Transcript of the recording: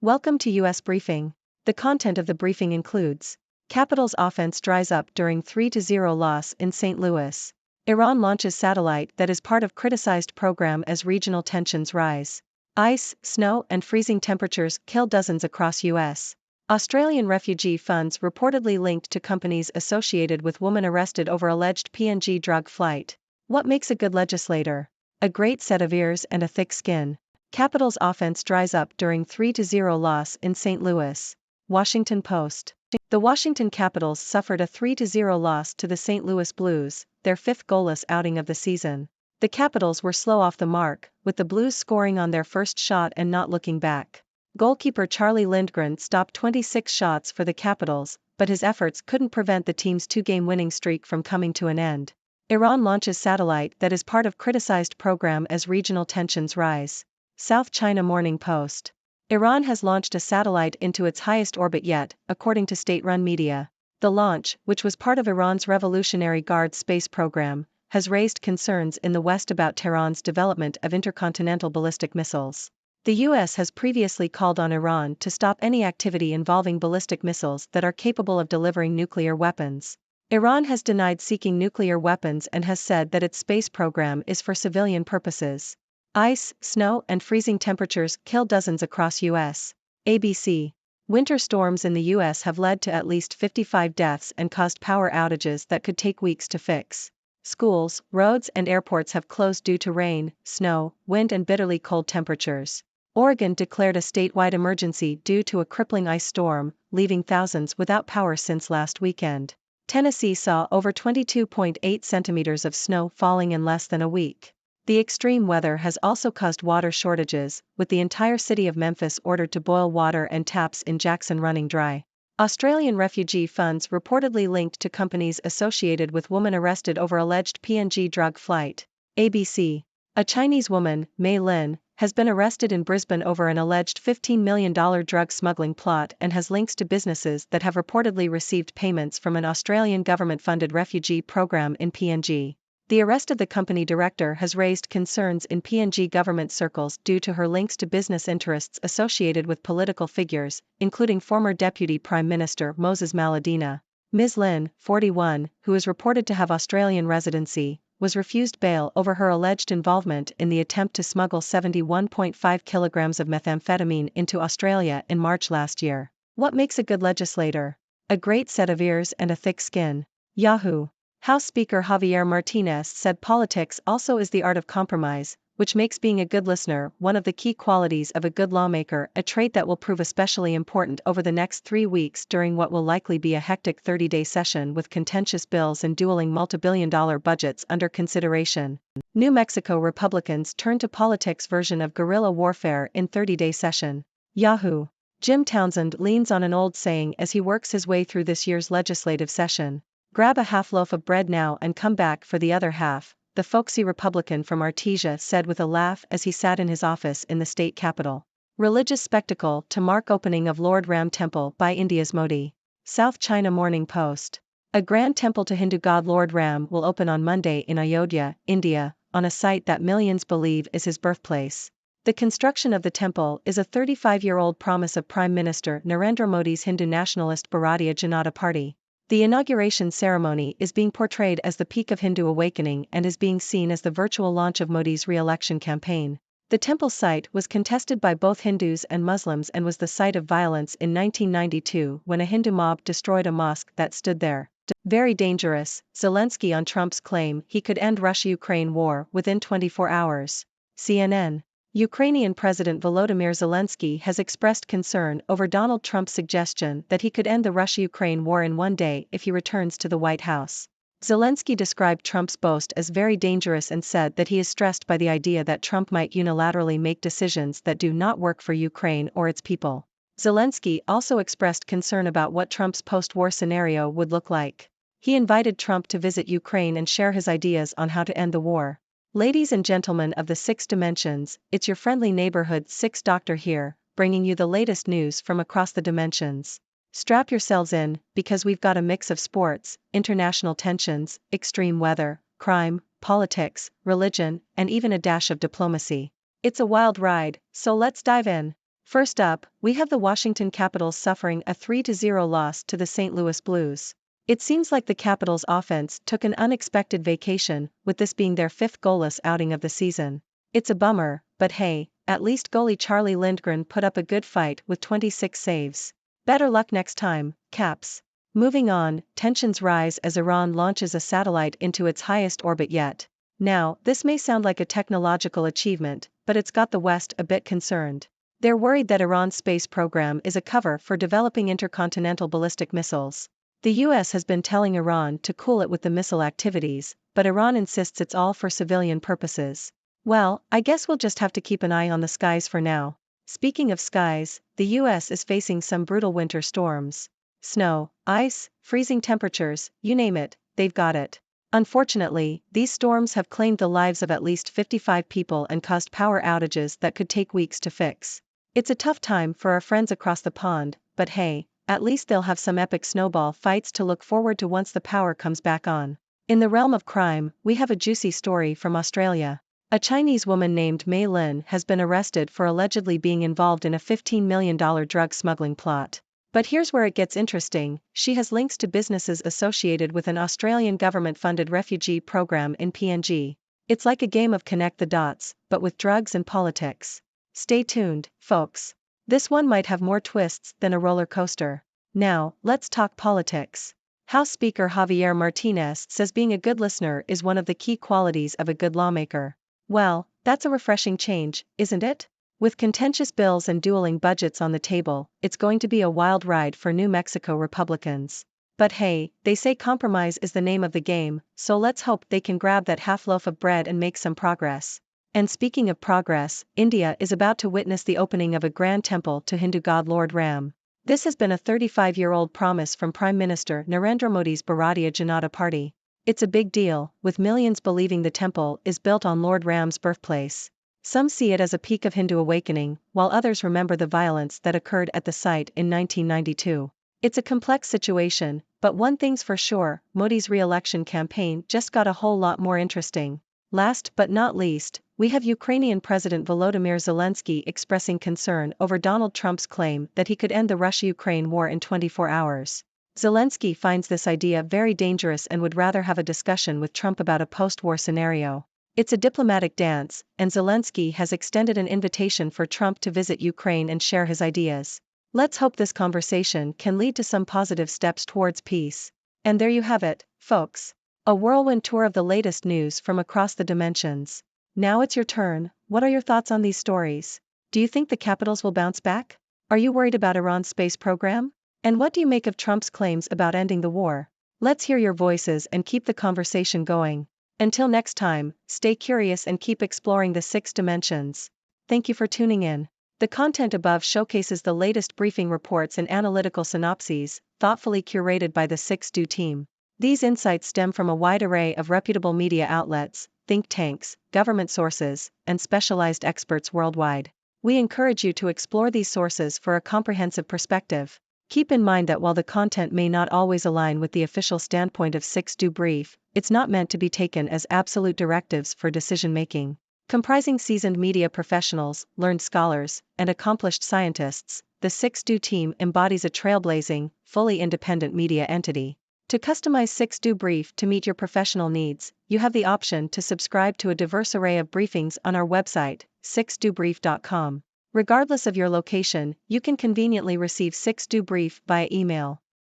Welcome to U.S. Briefing. The content of the briefing includes: Capitol's offense dries up during 3-0 loss in St. Louis. Iran launches satellite that is part of criticized program as regional tensions rise. Ice, snow, and freezing temperatures kill dozens across U.S. Australian refugee funds reportedly linked to companies associated with woman arrested over alleged PNG drug flight. What makes a good legislator? A great set of ears and a thick skin. Capitol's offense dries up during 3-0 loss in St. Louis. Washington Post. The Washington Capitals suffered a 3-0 loss to the St. Louis Blues, their fifth goalless outing of the season. The Capitals were slow off the mark, with the Blues scoring on their first shot and not looking back. Goalkeeper Charlie Lindgren stopped 26 shots for the Capitals, but his efforts couldn't prevent the team's two-game winning streak from coming to an end. Iran launches satellite that is part of criticized program as regional tensions rise. South China Morning Post. Iran has launched a satellite into its highest orbit yet, according to state-run media. The launch, which was part of Iran's Revolutionary Guard space program, has raised concerns in the West about Tehran's development of intercontinental ballistic missiles. The U.S. has previously called on Iran to stop any activity involving ballistic missiles that are capable of delivering nuclear weapons. Iran has denied seeking nuclear weapons and has said that its space program is for civilian purposes. Ice, snow, and freezing temperatures kill dozens across U.S. ABC. Winter storms in the U.S. have led to at least 55 deaths and caused power outages that could take weeks to fix. Schools, roads, and airports have closed due to rain, snow, wind, and bitterly cold temperatures. Oregon declared a statewide emergency due to a crippling ice storm, leaving thousands without power since last weekend. Tennessee saw over 22.8 centimeters of snow falling in less than a week. The extreme weather has also caused water shortages, with the entire city of Memphis ordered to boil water and taps in Jackson running dry. Australian refugee funds reportedly linked to companies associated with woman arrested over alleged PNG drug flight. ABC. A Chinese woman, Mei Lin, has been arrested in Brisbane over an alleged $15 million drug smuggling plot and has links to businesses that have reportedly received payments from an Australian government-funded refugee program in PNG. The arrest of the company director has raised concerns in PNG government circles due to her links to business interests associated with political figures, including former Deputy Prime Minister Moses Maladina. Ms. Lin, 41, who is reported to have Australian residency, was refused bail over her alleged involvement in the attempt to smuggle 71.5 kilograms of methamphetamine into Australia in March last year. What makes a good legislator? A great set of ears and a thick skin. Yahoo! House Speaker Javier Martinez said politics also is the art of compromise, which makes being a good listener one of the key qualities of a good lawmaker, a trait that will prove especially important over the next 3 weeks during what will likely be a hectic 30-day session with contentious bills and dueling multi-billion-dollar budgets under consideration. New Mexico Republicans turn to politics version of guerrilla warfare in 30-day session. Yahoo! Jim Townsend leans on an old saying as he works his way through this year's legislative session. Grab a half loaf of bread now and come back for the other half, the folksy Republican from Artesia said with a laugh as he sat in his office in the state capitol. Religious spectacle to mark opening of Lord Ram Temple by India's Modi. South China Morning Post. A grand temple to Hindu god Lord Ram will open on Monday in Ayodhya, India, on a site that millions believe is his birthplace. The construction of the temple is a 35-year-old promise of Prime Minister Narendra Modi's Hindu nationalist Bharatiya Janata Party. The inauguration ceremony is being portrayed as the peak of Hindu awakening and is being seen as the virtual launch of Modi's re-election campaign. The temple site was contested by both Hindus and Muslims and was the site of violence in 1992 when a Hindu mob destroyed a mosque that stood there. Very dangerous, Zelensky on Trump's claim he could end Russia-Ukraine war within 24 hours. CNN. Ukrainian President Volodymyr Zelensky has expressed concern over Donald Trump's suggestion that he could end the Russia-Ukraine war in one day if he returns to the White House. Zelensky described Trump's boast as very dangerous and said that he is stressed by the idea that Trump might unilaterally make decisions that do not work for Ukraine or its people. Zelensky also expressed concern about what Trump's post-war scenario would look like. He invited Trump to visit Ukraine and share his ideas on how to end the war. Ladies and gentlemen of the 6 dimensions, it's your friendly neighborhood 6 doctor here, bringing you the latest news from across the dimensions. Strap yourselves in, because we've got a mix of sports, international tensions, extreme weather, crime, politics, religion, and even a dash of diplomacy. It's a wild ride, so let's dive in. First up, we have the Washington Capitals suffering a 3-0 loss to the St. Louis Blues. It seems like the Capitals' offense took an unexpected vacation, with this being their 5th goalless outing of the season. It's a bummer, but hey, at least goalie Charlie Lindgren put up a good fight with 26 saves. Better luck next time, Caps. Moving on, tensions rise as Iran launches a satellite into its highest orbit yet. Now, this may sound like a technological achievement, but it's got the West a bit concerned. They're worried that Iran's space program is a cover for developing intercontinental ballistic missiles. The US has been telling Iran to cool it with the missile activities, but Iran insists it's all for civilian purposes. Well, I guess we'll just have to keep an eye on the skies for now. Speaking of skies, the US is facing some brutal winter storms. Snow, ice, freezing temperatures, you name it, they've got it. Unfortunately, these storms have claimed the lives of at least 55 people and caused power outages that could take weeks to fix. It's a tough time for our friends across the pond, but hey, at least they'll have some epic snowball fights to look forward to once the power comes back on. In the realm of crime, we have a juicy story from Australia. A Chinese woman named Mei Lin has been arrested for allegedly being involved in a $15 million drug smuggling plot. But here's where it gets interesting, she has links to businesses associated with an Australian government-funded refugee program in PNG. It's like a game of connect the dots, but with drugs and politics. Stay tuned, folks. This one might have more twists than a roller coaster. Now, let's talk politics. House Speaker Javier Martinez says being a good listener is one of the key qualities of a good lawmaker. Well, that's a refreshing change, isn't it? With contentious bills and dueling budgets on the table, it's going to be a wild ride for New Mexico Republicans. But hey, they say compromise is the name of the game, so let's hope they can grab that half loaf of bread and make some progress. And speaking of progress, India is about to witness the opening of a grand temple to Hindu god Lord Ram. This has been a 35-year-old promise from Prime Minister Narendra Modi's Bharatiya Janata Party. It's a big deal, with millions believing the temple is built on Lord Ram's birthplace. Some see it as a peak of Hindu awakening, while others remember the violence that occurred at the site in 1992. It's a complex situation, but one thing's for sure, Modi's re-election campaign just got a whole lot more interesting. Last but not least, we have Ukrainian President Volodymyr Zelensky expressing concern over Donald Trump's claim that he could end the Russia-Ukraine war in 24 hours. Zelensky finds this idea very dangerous and would rather have a discussion with Trump about a post-war scenario. It's a diplomatic dance, and Zelensky has extended an invitation for Trump to visit Ukraine and share his ideas. Let's hope this conversation can lead to some positive steps towards peace. And there you have it, folks. A whirlwind tour of the latest news from across the dimensions. Now it's your turn, what are your thoughts on these stories? Do you think the Capitals will bounce back? Are you worried about Iran's space program? And what do you make of Trump's claims about ending the war? Let's hear your voices and keep the conversation going. Until next time, stay curious and keep exploring the 6 dimensions. Thank you for tuning in. The content above showcases the latest briefing reports and analytical synopses, thoughtfully curated by the 6Do team. These insights stem from a wide array of reputable media outlets, think tanks, government sources, and specialized experts worldwide. We encourage you to explore these sources for a comprehensive perspective. Keep in mind that while the content may not always align with the official standpoint of 6Do Brief, it's not meant to be taken as absolute directives for decision-making. Comprising seasoned media professionals, learned scholars, and accomplished scientists, the 6Do team embodies a trailblazing, fully independent media entity. To customize 6Do Brief to meet your professional needs, you have the option to subscribe to a diverse array of briefings on our website, 6dobrief.com. Regardless of your location, you can conveniently receive 6Do Brief via email.